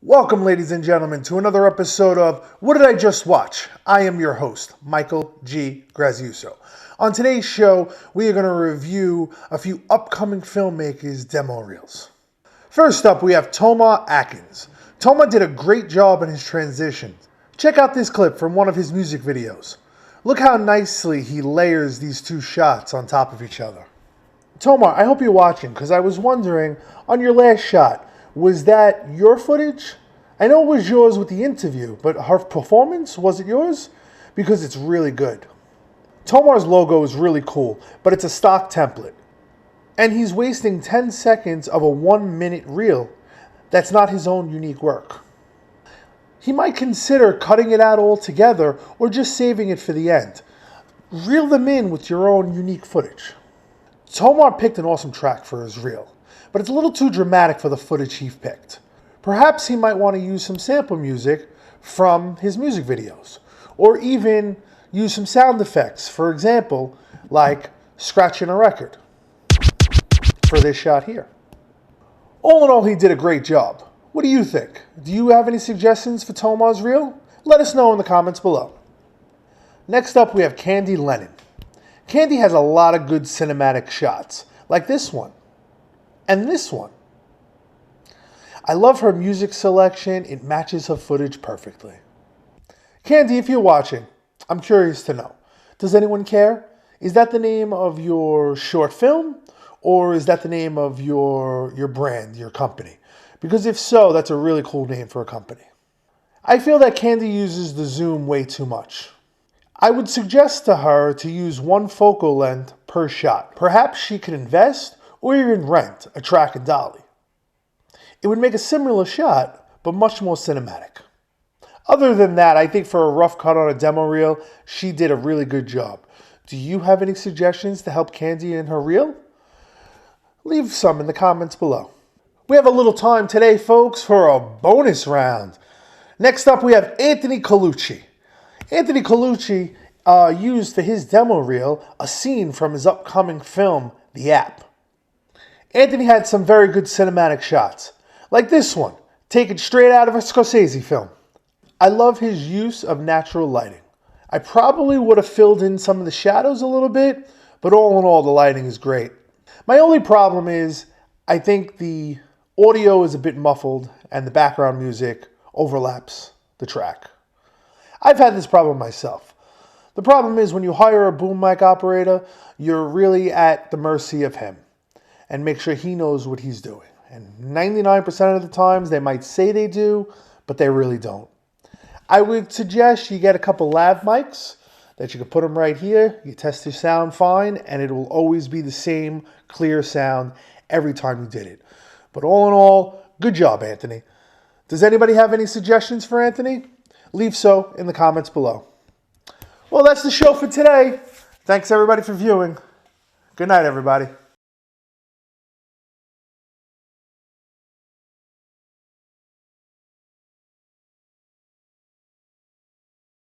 Welcome, ladies and gentlemen, to another episode of What Did I Just Watch? I am your host, Michael G. Graziuso. On today's show, we are going to review a few upcoming filmmakers' demo reels. First up, we have Tomar Atkins. Tomar did a great job in his transition. Check out this clip from one of his music videos. Look how nicely he layers these two shots on top of each other. Tomar, I hope you're watching, because I was wondering, on your last shot, was that your footage? I know it was yours with the interview, but her performance, was it yours? Because it's really good. Tomar's logo is really cool, but it's a stock template. And he's wasting 10 seconds of a 1-minute reel that's not his own unique work. He might consider cutting it out altogether or just saving it for the end. Reel them in with your own unique footage. Tomar picked an awesome track for his reel, but it's a little too dramatic for the footage he picked. Perhaps he might want to use some sample music from his music videos, or even use some sound effects, for example, like scratching a record for this shot here. All in all, he did a great job. What do you think? Do you have any suggestions for Tomar's reel? Let us know in the comments below. Next up, we have Candy Lennon. Candy has a lot of good cinematic shots, like this one. And this one. I love her music selection. It matches her footage perfectly. Candy, if you're watching, I'm curious to know, does anyone care? Is that the name of your short film? Or is that the name of your brand, your company? Because if so, that's a really cool name for a company. I feel that Candy uses the zoom way too much. I would suggest to her to use one focal length per shot. Perhaps she could invest or even rent a track and dolly. It would make a similar shot, but much more cinematic. Other than that, I think for a rough cut on a demo reel, she did a really good job. Do you have any suggestions to help Candy in her reel? Leave some in the comments below. We have a little time today, folks, for a bonus round. Next up, we have Anthony Colucci. Anthony Colucci used for his demo reel a scene from his upcoming film, The App. Anthony had some very good cinematic shots, like this one, taken straight out of a Scorsese film. I love his use of natural lighting. I probably would have filled in some of the shadows a little bit, but all in all, the lighting is great. My only problem is, I think the audio is a bit muffled and the background music overlaps the track. I've had this problem myself. The problem is when you hire a boom mic operator, you're really at the mercy of him. And make sure he knows what he's doing. And 99% of the times they might say they do, but they really don't. I would suggest you get a couple lav mics that you can put them right here. You test your sound fine, and it will always be the same clear sound every time you did it. But all in all, good job, Anthony. Does anybody have any suggestions for Anthony? Leave so in the comments below. Well, that's the show for today. Thanks everybody for viewing. Good night, everybody.